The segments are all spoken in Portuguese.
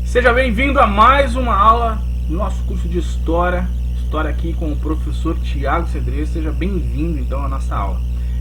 Seja bem-vindo a mais uma aula do nosso curso de História. História aqui com o professor Tiago Cedrez. Seja bem-vindo então à nossa aula.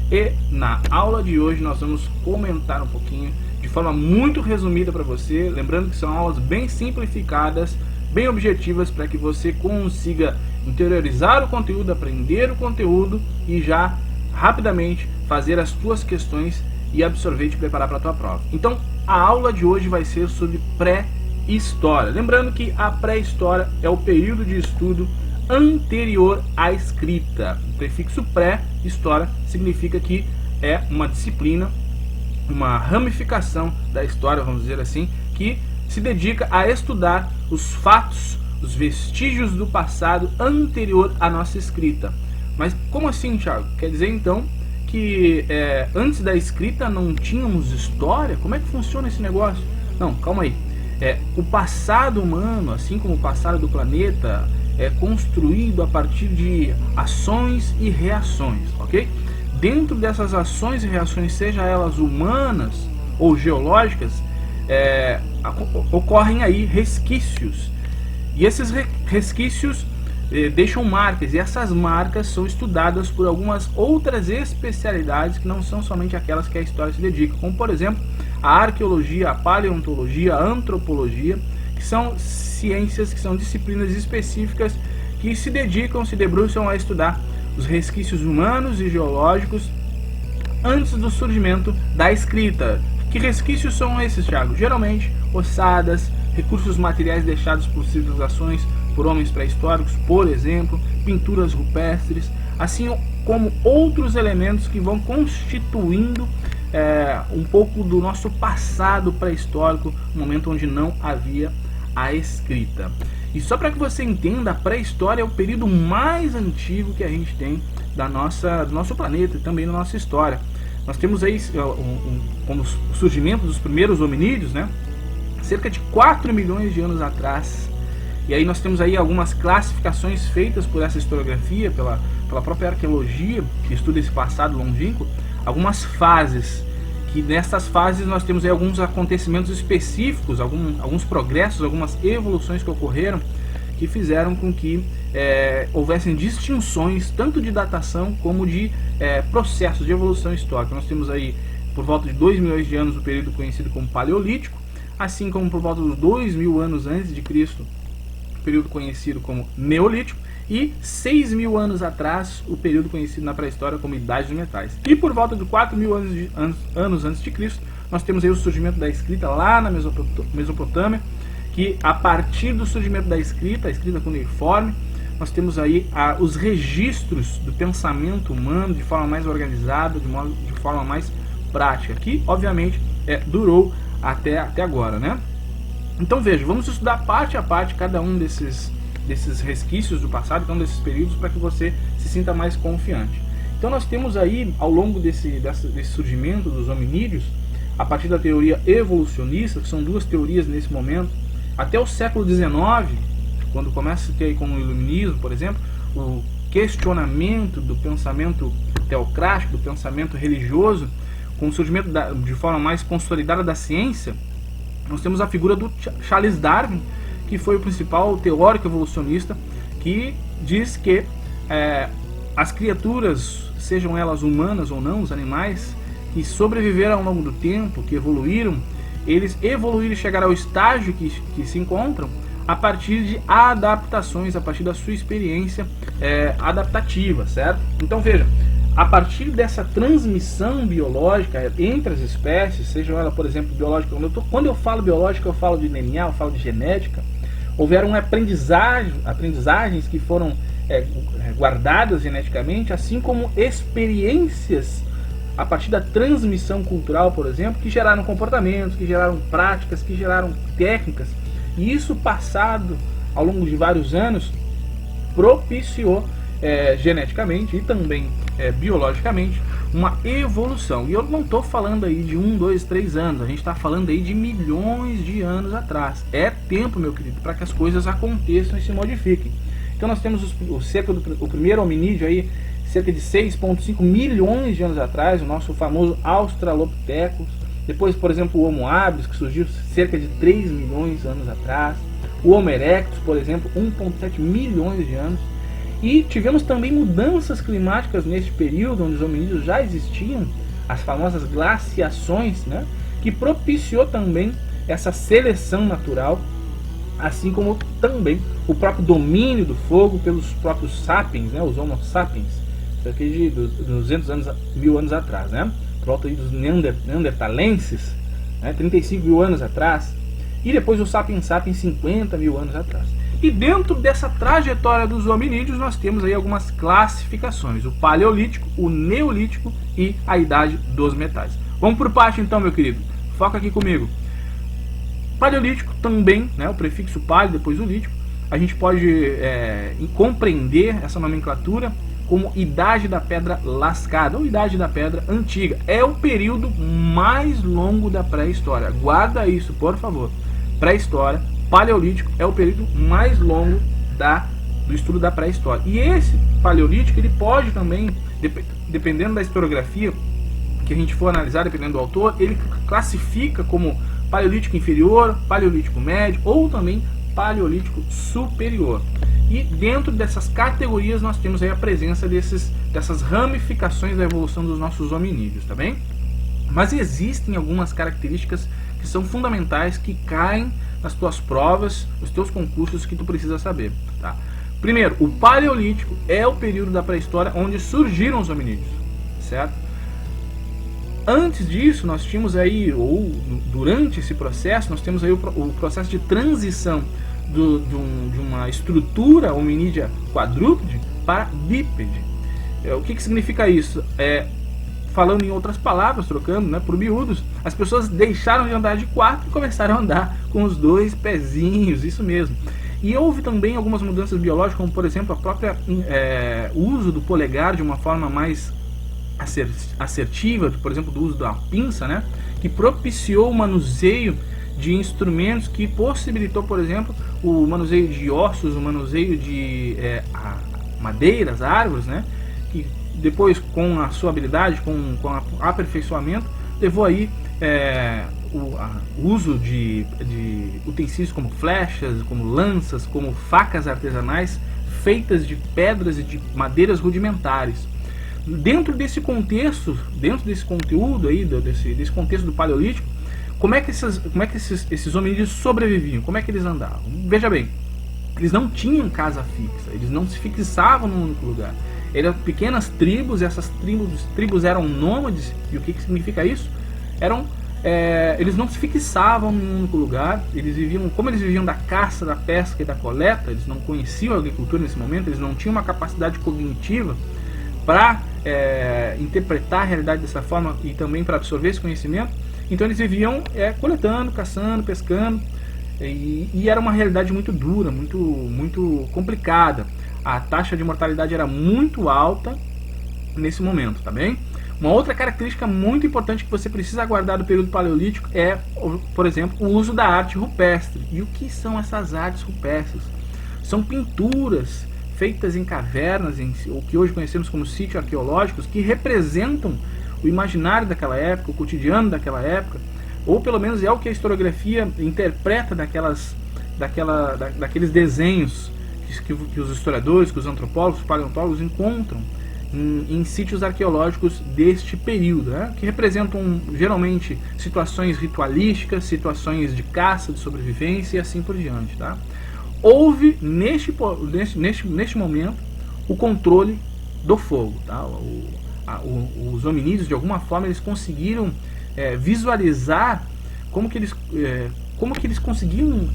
E na aula de hoje nós vamos comentar um pouquinho, de forma muito resumida para você, lembrando que são aulas bem simplificadas, bem objetivas, para que você consiga interiorizar o conteúdo, aprender o conteúdo e já rapidamente fazer as suas questões e absorver e te preparar para a tua prova. Então a aula de hoje vai ser sobre pré-história. Lembrando que a pré-história é o período de estudo anterior à escrita. O prefixo pré-história significa que é uma disciplina, uma ramificação da história, vamos dizer assim, que se dedica a estudar os fatos, os vestígios do passado anterior à nossa escrita. Mas como assim, Thiago? Quer dizer então que antes da escrita não tínhamos história? Como é que funciona esse negócio? Não, calma aí. O passado humano, assim como o passado do planeta, é construído a partir de ações e reações, ok? Dentro dessas ações e reações, seja elas humanas ou geológicas, ocorrem aí resquícios. E esses resquícios deixam marcas, e essas marcas são estudadas por algumas outras especialidades que não são somente aquelas que a história se dedica, como por exemplo a arqueologia, a paleontologia, a antropologia, que são ciências, que são disciplinas específicas que se dedicam, se debruçam a estudar os resquícios humanos e geológicos antes do surgimento da escrita. Que resquícios são esses, Thiago? Geralmente ossadas, recursos materiais deixados por civilizações, por homens pré-históricos, por exemplo, pinturas rupestres, assim como outros elementos que vão constituindo um pouco do nosso passado pré-histórico, no momento onde não havia a escrita. E só para que você entenda, a pré-história é o período mais antigo que a gente tem do nosso planeta e também da nossa história. Nós temos aí como o surgimento dos primeiros hominídeos, né? Cerca de 4 milhões de anos atrás. E aí nós temos aí algumas classificações feitas por essa historiografia, pela própria arqueologia, que estuda esse passado longínquo, algumas fases, que nessas fases nós temos aí alguns acontecimentos específicos, alguns progressos, algumas evoluções que ocorreram, que fizeram com que houvessem distinções tanto de datação como de processos de evolução histórica. Nós temos aí por volta de 2 milhões de anos o período conhecido como Paleolítico, assim como por volta dos 2.000 anos antes de Cristo, o período conhecido como Neolítico, e 6.000 anos atrás o período conhecido na pré-história como Idade dos Metais. E por volta de 4.000 anos antes de Cristo, nós temos aí o surgimento da escrita lá na Mesopotâmia, que a partir do surgimento da escrita, a escrita cuneiforme, nós temos aí os registros do pensamento humano de forma mais organizada, de forma mais prática, que obviamente durou até agora, né? Então veja, vamos estudar parte a parte cada um desses resquícios do passado, então desses períodos, para que você se sinta mais confiante. Então nós temos aí, ao longo desse surgimento dos hominídeos, a partir da teoria evolucionista, que são duas teorias nesse momento, até o século XIX, quando começa a ter com o iluminismo, por exemplo, o questionamento do pensamento teocrático, do pensamento religioso, com o surgimento de forma mais consolidada da ciência, nós temos a figura do Charles Darwin, que foi o principal teórico evolucionista, que diz que as criaturas, sejam elas humanas ou não, os animais que sobreviveram ao longo do tempo, que evoluíram, eles evoluíram e chegaram ao estágio que se encontram a partir de adaptações, a partir da sua experiência adaptativa, certo? Então veja, a partir dessa transmissão biológica entre as espécies, seja ela, por exemplo, biológica, quando eu falo biológica, eu falo de DNA, eu falo de genética, houveram aprendizagens que foram guardadas geneticamente, assim como experiências a partir da transmissão cultural, por exemplo, que geraram comportamentos, que geraram práticas, que geraram técnicas. E isso, passado ao longo de vários anos, propiciou geneticamente e também biologicamente uma evolução. E eu não estou falando aí de 1, 2, 3 anos, a gente está falando aí de milhões de anos atrás. É tempo, meu querido, para que as coisas aconteçam e se modifiquem. Então nós temos o primeiro hominídeo aí, cerca de 6,5 milhões de anos atrás, o nosso famoso Australopithecus, Depois, por exemplo, o Homo habilis, que surgiu cerca de 3 milhões de anos atrás. O Homo erectus, por exemplo, 1,7 milhões de anos. E tivemos também mudanças climáticas neste período, onde os hominídeos já existiam, as famosas glaciações, né, que propiciou também essa seleção natural, assim como também o próprio domínio do fogo pelos próprios sapiens, né, os Homo sapiens, isso aqui de 200 anos, 1000 anos atrás, né, por volta aí dos neandertalenses, né, 35 mil anos atrás, e depois o sapiens sapiens 50 mil anos atrás. E dentro dessa trajetória dos hominídeos nós temos aí algumas classificações: o paleolítico, o neolítico e a idade dos metais. Vamos por parte então, meu querido, foca aqui comigo. Paleolítico também, né, o prefixo paleo depois o lítico, a gente pode compreender essa nomenclatura como idade da pedra lascada ou idade da pedra antiga. É o período mais longo da pré-história. Guarda isso, por favor. Pré-história, paleolítico é o período mais longo do estudo da pré-história. E esse paleolítico ele pode também, dependendo da historiografia que a gente for analisar, dependendo do autor, ele classifica como paleolítico inferior, paleolítico médio ou também paleolítico superior. E dentro dessas categorias nós temos aí a presença dessas ramificações da evolução dos nossos hominídeos, tá bem? Mas existem algumas características que são fundamentais, que caem nas tuas provas, nos teus concursos, que tu precisa saber, tá? Primeiro, o paleolítico é o período da pré-história onde surgiram os hominídeos, certo? Antes disso, nós tínhamos aí, ou durante esse processo, nós temos aí o processo de transição de uma estrutura hominídea quadrúpede para bípede. O que significa isso? Falando em outras palavras, trocando, né, por miúdos, as pessoas deixaram de andar de quatro e começaram a andar com os 2 pezinhos, isso mesmo. E houve também algumas mudanças biológicas, como por exemplo a própria uso do polegar de uma forma mais assertiva, por exemplo, do uso da pinça, né, que propiciou o manuseio de instrumentos, que possibilitou, por exemplo, o manuseio de ossos, o manuseio de madeiras, árvores, né, que depois, com a sua habilidade, com o aperfeiçoamento, levou aí o uso de utensílios como flechas, como lanças, como facas artesanais feitas de pedras e de madeiras rudimentares. Dentro desse contexto, dentro desse conteúdo aí, desse contexto do paleolítico, como é que esses hominídeos sobreviviam? Como é que eles andavam? Veja bem, eles não tinham casa fixa, eles não se fixavam num único lugar. Eram pequenas tribos, e essas tribos eram nômades. E o que significa isso? Eles não se fixavam num único lugar. Como eles viviam da caça, da pesca e da coleta, eles não conheciam a agricultura nesse momento, eles não tinham uma capacidade cognitiva para interpretar a realidade dessa forma e também para absorver esse conhecimento. Então eles viviam coletando, caçando, pescando, e era uma realidade muito dura, muito, muito complicada. A taxa de mortalidade era muito alta nesse momento, tá bem? Uma outra característica muito importante que você precisa guardar do período paleolítico é, por exemplo, o uso da arte rupestre. E o que são essas artes rupestres? São pinturas feitas em cavernas, o que hoje conhecemos como sítios arqueológicos, que representam o imaginário daquela época, o cotidiano daquela época, ou pelo menos é o que a historiografia interpreta daqueles desenhos que os historiadores, que os antropólogos, os paleontólogos encontram em sítios arqueológicos deste período, né? Que representam geralmente situações ritualísticas, situações de caça, de sobrevivência e assim por diante, tá? Houve neste momento o controle do fogo, tá? Os hominídeos, de alguma forma, eles conseguiram visualizar como que eles conseguiam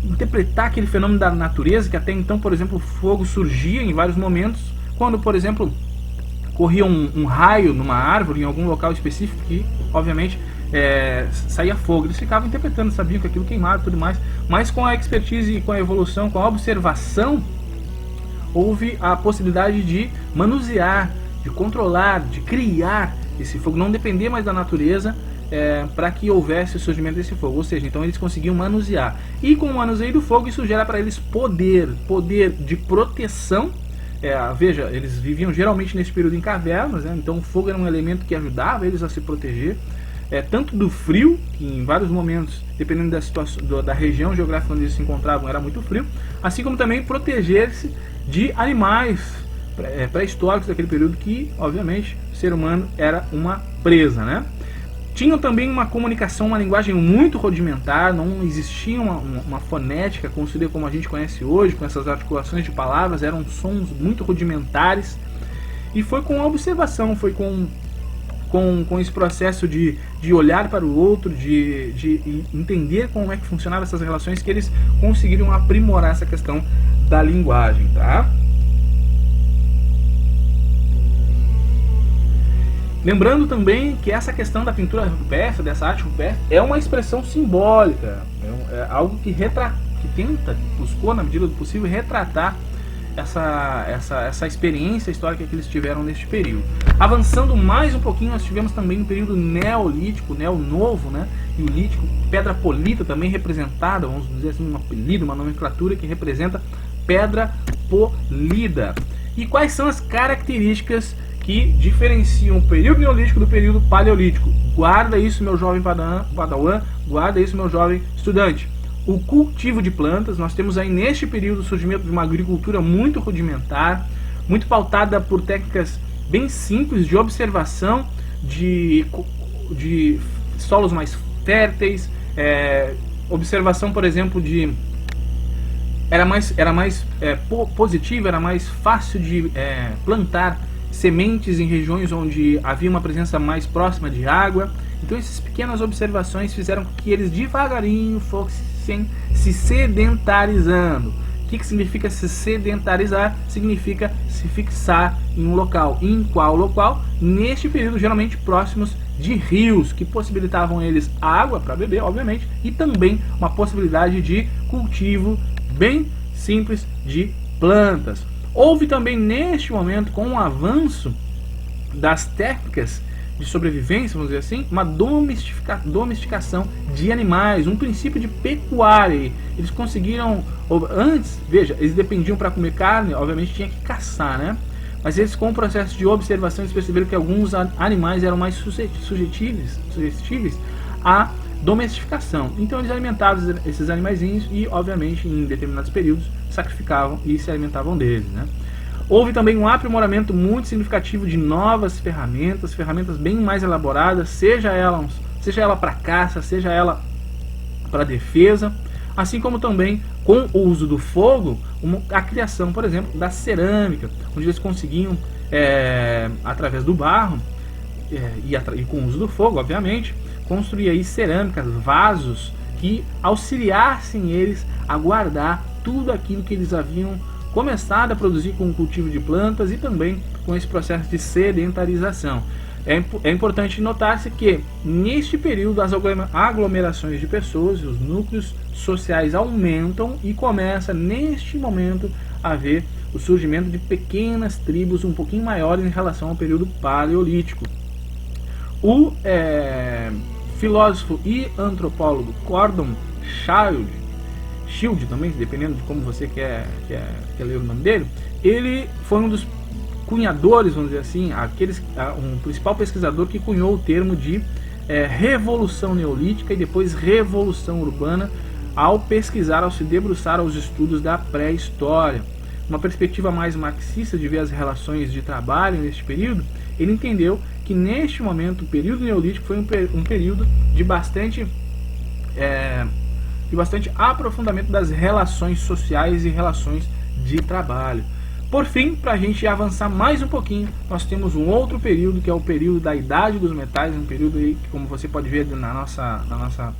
interpretar aquele fenômeno da natureza, que até então, por exemplo, o fogo surgia em vários momentos, quando, por exemplo, corria um raio numa árvore, em algum local específico, que, obviamente, saía fogo. Eles ficavam interpretando, sabiam que aquilo queimava e tudo mais, mas com a expertise, com a evolução, com a observação, houve a possibilidade de manusear, de controlar, de criar esse fogo, não depender mais da natureza, para que houvesse o surgimento desse fogo. Ou seja, então eles conseguiam manusear. E com o manuseio do fogo, isso gera para eles poder de proteção. Veja, eles viviam geralmente nesse período em cavernas, né? Então o fogo era um elemento que ajudava eles a se proteger. tanto do frio, que em vários momentos, dependendo da situação, da região geográfica onde eles se encontravam, era muito frio, assim como também proteger-se de animais pré-históricos daquele período, que obviamente o ser humano era uma presa, né? Tinham também uma comunicação, uma linguagem muito rudimentar, não existia uma fonética construída como a gente conhece hoje, com essas articulações de palavras, eram sons muito rudimentares, e foi com a observação, foi com esse processo de olhar para o outro, de entender como é que funcionavam essas relações, que eles conseguiram aprimorar essa questão da linguagem, tá? Lembrando também que essa questão da pintura rupestre, dessa arte rupestre, é uma expressão simbólica, é algo que buscou, na medida do possível, retratar essa experiência histórica que eles tiveram neste período. Avançando mais um pouquinho, nós tivemos também o período neolítico, neo-novo, né? E o lítico, pedra polida também representada, vamos dizer assim, um apelido, uma nomenclatura que representa pedra polida. E quais são as características que diferenciam o período neolítico do período paleolítico? Guarda isso, meu jovem padawan, guarda isso, meu jovem estudante. O cultivo de plantas, nós temos aí neste período o surgimento de uma agricultura muito rudimentar, muito pautada por técnicas bem simples de observação de solos mais férteis, observação, por exemplo, era mais positivo, era mais fácil de plantar sementes em regiões onde havia uma presença mais próxima de água. Então essas pequenas observações fizeram com que eles devagarinho fossem se sedentarizando. O que significa se sedentarizar? Significa se fixar em um local. Em qual local? Neste período, geralmente próximos de rios, que possibilitavam eles água para beber, obviamente, e também uma possibilidade de cultivo bem simples de plantas. Houve também neste momento, com o avanço das técnicas de sobrevivência, vamos dizer assim, uma domesticação de animais, um princípio de pecuária. Eles conseguiram, antes, veja, eles dependiam para comer carne, obviamente tinha que caçar, né? Mas eles, com o processo de observação, eles perceberam que alguns animais eram mais suscetíveis à domesticação. Então eles alimentavam esses animaizinhos e, obviamente, em determinados períodos, sacrificavam e se alimentavam deles, né? Houve também um aprimoramento muito significativo de novas ferramentas bem mais elaboradas, seja ela para caça, seja ela para defesa, assim como também com o uso do fogo, a criação, por exemplo, da cerâmica, onde eles conseguiam, através do barro e com o uso do fogo, obviamente, construir aí cerâmicas, vasos que auxiliassem eles a guardar tudo aquilo que eles haviam começado a produzir com o cultivo de plantas e também com esse processo de sedentarização. É importante notar-se que neste período as aglomerações de pessoas, os núcleos sociais aumentam e começa neste momento a haver o surgimento de pequenas tribos um pouquinho maiores em relação ao período paleolítico. O filósofo e antropólogo Gordon Schild também, dependendo de como você quer ler o nome dele, ele foi um dos cunhadores, vamos dizer assim, um principal pesquisador que cunhou o termo de revolução neolítica e depois revolução urbana, ao pesquisar, ao se debruçar aos estudos da pré-história. Uma perspectiva mais marxista de ver as relações de trabalho neste período, ele entendeu que neste momento o período neolítico foi um período de bastante aprofundamento das relações sociais e relações de trabalho. Por fim, para a gente avançar mais um pouquinho, nós temos um outro período, que é o período da Idade dos Metais, um período aí que, como você pode ver na nossa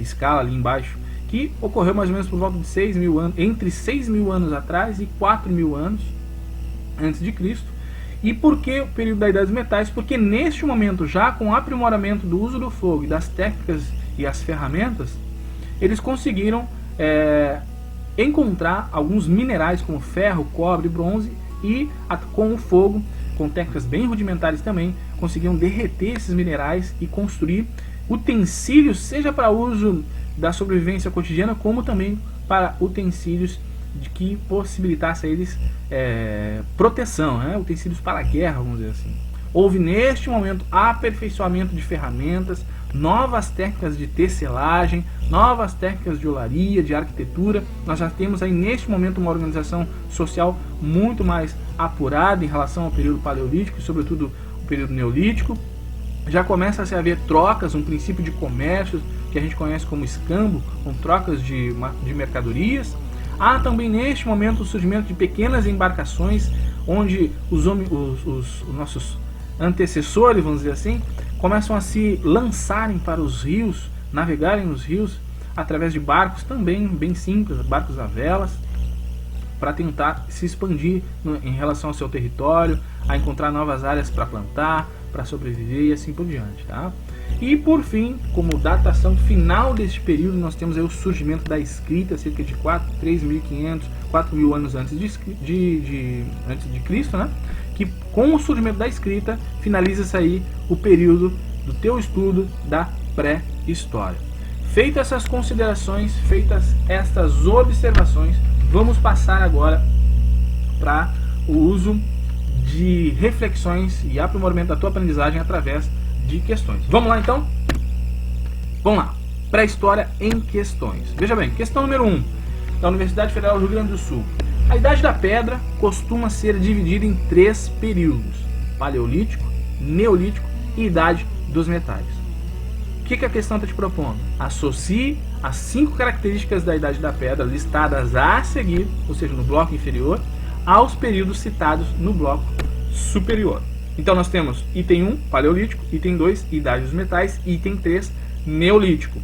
escala ali embaixo, que ocorreu mais ou menos por volta de 6 mil anos, entre 6 mil anos atrás e 4 mil anos antes de Cristo. E por que o período da Idade dos Metais? Porque neste momento, já com o aprimoramento do uso do fogo e das técnicas e as ferramentas, eles conseguiram encontrar alguns minerais como ferro, cobre, bronze, e com o fogo, com técnicas bem rudimentares também, conseguiram derreter esses minerais e construir utensílios, seja para uso da sobrevivência cotidiana, como também para utensílios que possibilitassem a eles proteção, né? Utensílios para a guerra, vamos dizer assim. Houve neste momento aperfeiçoamento de ferramentas, novas técnicas de tecelagem, novas técnicas de olaria, de arquitetura. Nós já temos aí neste momento uma organização social muito mais apurada em relação ao período paleolítico e sobretudo o período neolítico. Já começa a se haver trocas, um princípio de comércio que a gente conhece como escambo, com trocas de mercadorias. Há também neste momento o surgimento de pequenas embarcações, onde os nossos antecessores, vamos dizer assim, começam a se lançarem para os rios, navegarem nos rios através de barcos também bem simples, barcos a velas, para tentar se expandir em relação ao seu território, a encontrar novas áreas para plantar, para sobreviver e assim por diante, tá? E por fim, como datação final deste período, nós temos aí o surgimento da escrita, cerca de 3.500, 4.000 anos antes de Cristo, né? Que com o surgimento da escrita finaliza-se aí o período do teu estudo da pré-história. Feitas essas considerações, feitas estas observações, vamos passar agora para o uso de reflexões e aprimoramento da tua aprendizagem através de questões. Vamos lá então? Vamos lá. Pré-história em questões. Veja bem, questão número 1, da Universidade Federal do Rio Grande do Sul. A Idade da Pedra costuma ser dividida em 3 períodos: Paleolítico, Neolítico e Idade dos Metais. O que a questão está te propondo? Associe as 5 características da Idade da Pedra listadas a seguir, ou seja, no bloco inferior, aos períodos citados no bloco superior. Então nós temos item 1, Paleolítico, item 2, Idade dos Metais, e item 3, Neolítico.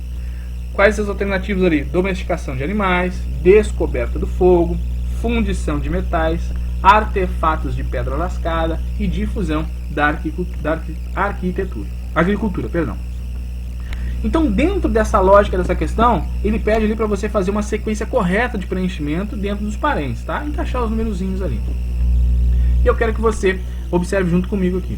Quais as alternativas ali? Domesticação de animais, descoberta do fogo, fundição de metais, artefatos de pedra lascada e difusão da agricultura. Então, dentro dessa lógica dessa questão, ele pede ali para você fazer uma sequência correta de preenchimento dentro dos parênteses, tá? Encaixar os numerozinhos ali. E eu quero que você observe junto comigo aqui: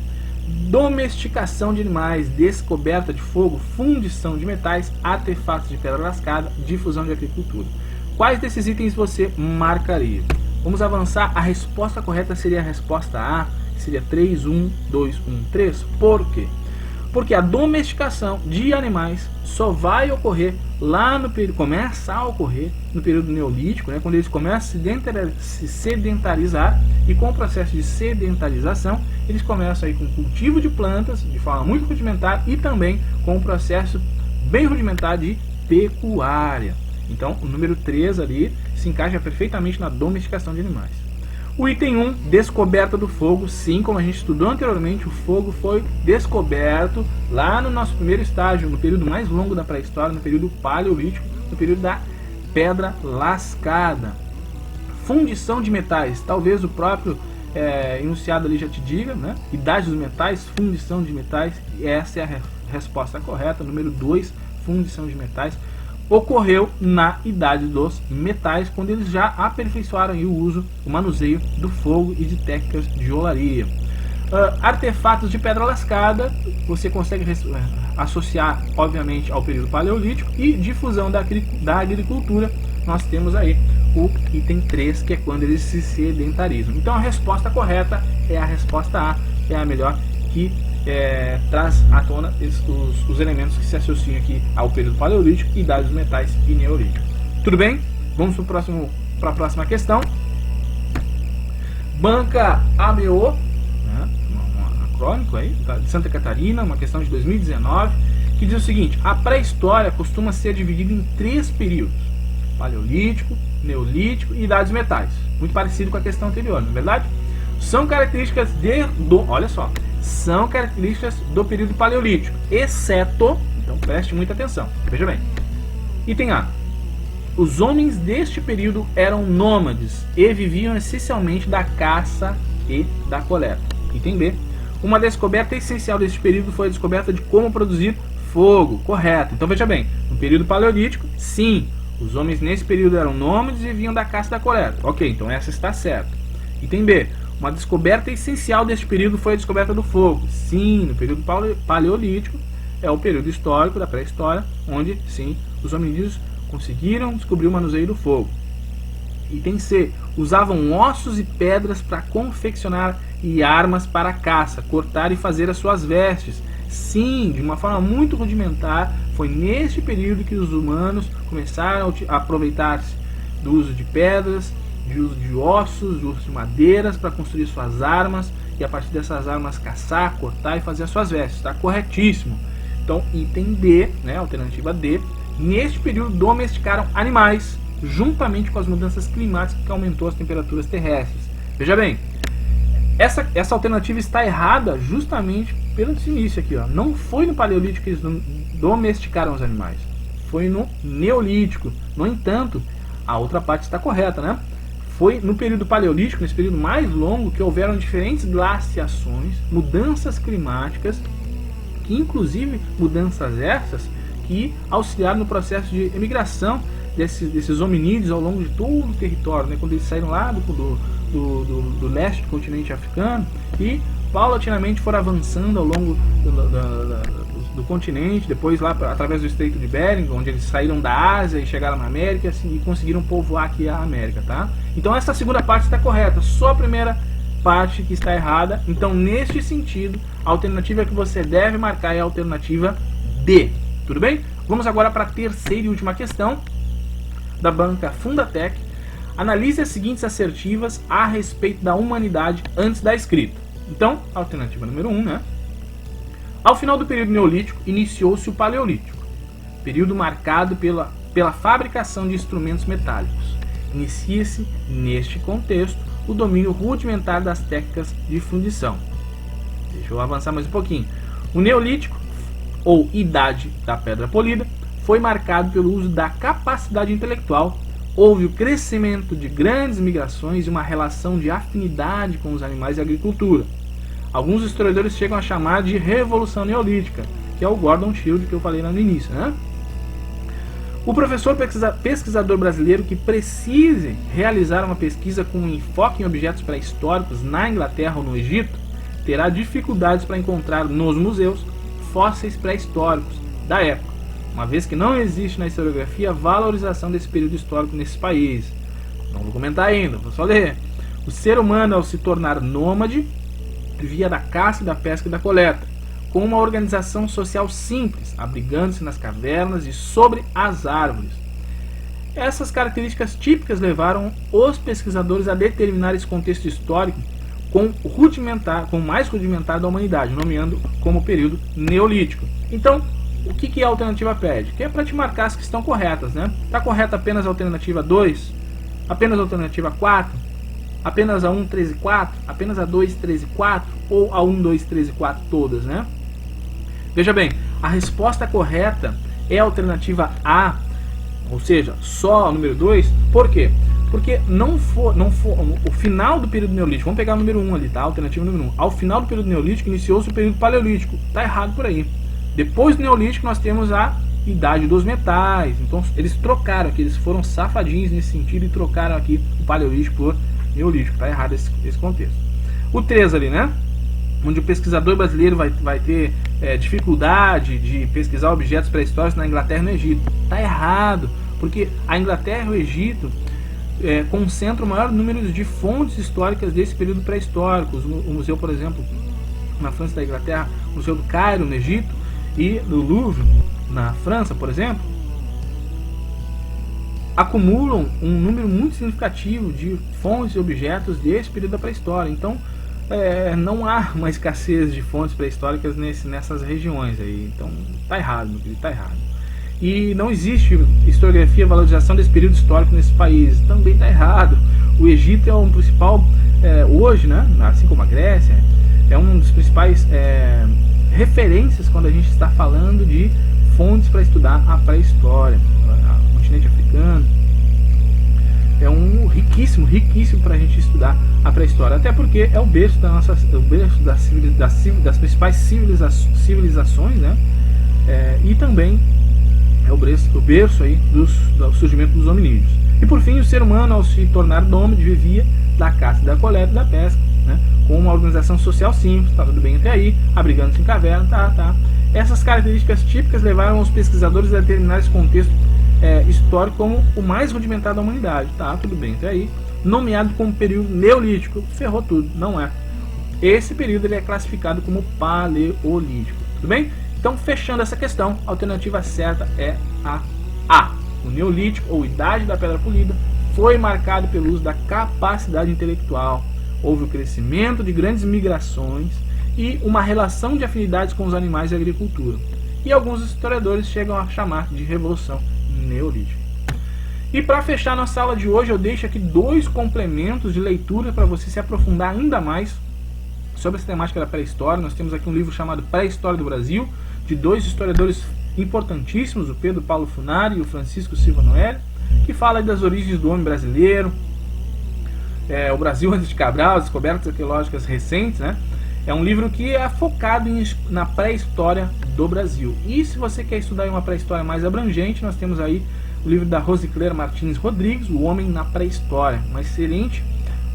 domesticação de animais, descoberta de fogo, fundição de metais, artefatos de pedra lascada, difusão de agricultura. Quais desses itens você marcaria? Vamos avançar. A resposta correta seria a resposta A, que seria 3, 1, 2, 1, 3. Por quê? Porque a domesticação de animais só vai ocorrer lá no período, começa a ocorrer no período neolítico, né, quando eles começam a se sedentarizar, e com o processo de sedentarização, eles começam aí com o cultivo de plantas de forma muito rudimentar e também com um processo bem rudimentar de pecuária. Então, o número 3 ali se encaixa perfeitamente na domesticação de animais. O item 1, descoberta do fogo. Sim, como a gente estudou anteriormente, o fogo foi descoberto lá no nosso primeiro estágio, no período mais longo da pré-história, no período paleolítico, no período da pedra lascada. Fundição de metais, talvez o próprio enunciado ali já te diga, né? Idade dos metais, fundição de metais, essa é a resposta correta. Número 2, fundição de metais. Ocorreu na Idade dos Metais, quando eles já aperfeiçoaram o uso, o manuseio do fogo e de técnicas de olaria. Artefatos de pedra lascada, você consegue associar, obviamente, ao período paleolítico. E difusão da agricultura, nós temos aí o item 3, que é quando eles se sedentarizam. Então a resposta correta é a resposta A, que é a melhor, que traz à tona os elementos que se associam aqui ao período paleolítico, Idade dos Metais e Neolítico. Tudo bem? Vamos para a próxima questão. Banca AMEO, né, um acrônico aí, de Santa Catarina, uma questão de 2019, que diz o seguinte: a pré-história costuma ser dividida em 3 períodos: Paleolítico, Neolítico e Idade dos Metais. Muito parecido com a questão anterior, não é verdade? São características olha só, são características do período paleolítico, exceto, então preste muita atenção, veja bem. Item A: os homens deste período eram nômades e viviam essencialmente da caça e da coleta. Item B: uma descoberta essencial deste período foi a descoberta de como produzir fogo. Correto. Então veja bem, no período paleolítico, sim, os homens nesse período eram nômades e viviam da caça e da coleta. Ok, então essa está certa. Item B: uma descoberta essencial deste período foi a descoberta do fogo. Sim, no período paleolítico, é o período histórico da pré-história, onde, sim, os hominídeos conseguiram descobrir o manuseio do fogo. Item C. Usavam ossos e pedras para confeccionar e armas para a caça, cortar e fazer as suas vestes. Sim, de uma forma muito rudimentar, foi neste período que os humanos começaram a aproveitar-se do uso de pedras, de uso de ossos, de uso de madeiras para construir suas armas e a partir dessas armas caçar, cortar e fazer as suas vestes. Está corretíssimo. Então, item D, né, alternativa D, neste período domesticaram animais, juntamente com as mudanças climáticas que aumentou as temperaturas terrestres. Veja bem, essa alternativa está errada justamente pelo início aqui, ó. Não foi no Paleolítico que eles domesticaram os animais, foi no Neolítico. No entanto, a outra parte está correta, né? Foi no período Paleolítico, nesse período mais longo, que houveram diferentes glaciações, mudanças climáticas, que inclusive mudanças essas que auxiliaram no processo de emigração desses hominídeos ao longo de todo o território, né? Quando eles saíram lá do leste do continente africano e paulatinamente foram avançando ao longo do continente, depois lá através do Estreito de Bering, onde eles saíram da Ásia e chegaram na América assim, e conseguiram povoar aqui a América, tá? Então essa segunda parte está correta, só a primeira parte que está errada. Então neste sentido, a alternativa que você deve marcar é a alternativa D, tudo bem? Vamos agora para a terceira e última questão da banca Fundatec. Analise as seguintes assertivas a respeito da humanidade antes da escrita. Então, alternativa número 1, né? Ao final do período Neolítico, iniciou-se o Paleolítico, período marcado pela fabricação de instrumentos metálicos. Inicia-se, neste contexto, o domínio rudimentar das técnicas de fundição. Deixa eu avançar mais um pouquinho. O Neolítico, ou Idade da Pedra Polida, foi marcado pelo uso da capacidade intelectual. Houve o crescimento de grandes migrações e uma relação de afinidade com os animais e a agricultura. Alguns historiadores chegam a chamar de Revolução Neolítica, que é o Gordon Shield que eu falei lá no início, né? O professor pesquisador brasileiro que precise realizar uma pesquisa com um enfoque em objetos pré-históricos na Inglaterra ou no Egito, terá dificuldades para encontrar nos museus fósseis pré-históricos da época, uma vez que não existe na historiografia valorização desse período histórico nesses países. Não vou comentar ainda, vou só ler. O ser humano, ao se tornar nômade, via da caça, da pesca e da coleta, com uma organização social simples, abrigando-se nas cavernas e sobre as árvores. Essas características típicas levaram os pesquisadores a determinar esse contexto histórico com o mais rudimentar da humanidade, nomeando como período Neolítico. Então, o que a alternativa pede? Que é para te marcar as que estão corretas, né? Está correta apenas a alternativa 2? Apenas a alternativa 4? Apenas a 1, 3 e 4? Apenas a 2, 3 e 4? Ou a 1, 2, 3 e 4 todas, né? Veja bem, a resposta correta é a alternativa A, ou seja, só a número 2. Por quê? Porque não for o final do período Neolítico. Vamos pegar o número 1 ali, tá? Alternativa número 1. Ao final do período Neolítico iniciou-se o período Paleolítico. Tá errado por aí. Depois do Neolítico nós temos a Idade dos Metais. Então eles trocaram aqui, eles foram safadinhos nesse sentido e trocaram aqui o Paleolítico por Neolítico. Tá errado esse contexto. O 3 ali, né? Onde o pesquisador brasileiro vai ter dificuldade de pesquisar objetos pré-históricos na Inglaterra e no Egito. Tá errado, porque a Inglaterra e o Egito concentram o maior número de fontes históricas desse período pré-histórico. O museu, por exemplo, na França da Inglaterra, o Museu do Cairo, no Egito, e do Louvre, na França, por exemplo, acumulam um número muito significativo de fontes e objetos desse período da pré-história. Então, não há uma escassez de fontes pré-históricas nessas regiões aí. Então, tá errado, meu querido, tá errado. E não existe historiografia, valorização desse período histórico nesses países. Também tá errado. O Egito é um principal, hoje, né, assim como a Grécia, é um dos principais referências quando a gente está falando de fontes para estudar a pré-história. O continente africano é um riquíssimo para a gente estudar a pré-história, até porque é o berço das principais civilizações, né? E também é o berço aí do surgimento dos hominídeos. E por fim, o ser humano, ao se tornar nômade, vivia da caça, da coleta e da pesca, né? Com uma organização social simples, tá tudo bem até aí, abrigando-se em caverna, tá. Essas características típicas levaram os pesquisadores a determinar esse contexto histórico como o mais rudimentar da humanidade. Tá, tudo bem, até aí. Nomeado como período neolítico. Ferrou tudo, não é. Esse período ele é classificado como paleolítico. Tudo bem? Então, fechando essa questão, a alternativa certa é a A. O neolítico, ou idade da pedra polida, foi marcado pelo uso da capacidade intelectual. Houve o crescimento de grandes migrações e uma relação de afinidades com os animais e a agricultura. E alguns historiadores chegam a chamar de Revolução Neolítica. E para fechar nossa aula de hoje, eu deixo aqui 2 complementos de leitura para você se aprofundar ainda mais sobre essa temática da pré-história. Nós temos aqui um livro chamado Pré-História do Brasil, de 2 historiadores importantíssimos, o Pedro Paulo Funari e o Francisco Silva Noel, que fala das origens do homem brasileiro, o Brasil antes de Cabral, descobertas arqueológicas recentes, né? É um livro que é focado na pré-história do Brasil. E se você quer estudar uma pré-história mais abrangente, nós temos aí o livro da Rosicléia Martins Rodrigues, O Homem na Pré-História.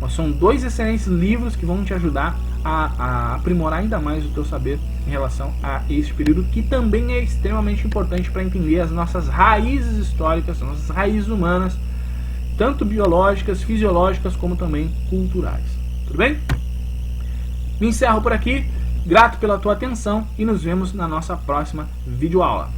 São 2 excelentes livros que vão te ajudar a aprimorar ainda mais o teu saber em relação a esse período, que também é extremamente importante para entender as nossas raízes históricas, as nossas raízes humanas, tanto biológicas, fisiológicas, como também culturais. Tudo bem? Me encerro por aqui, grato pela tua atenção e nos vemos na nossa próxima videoaula.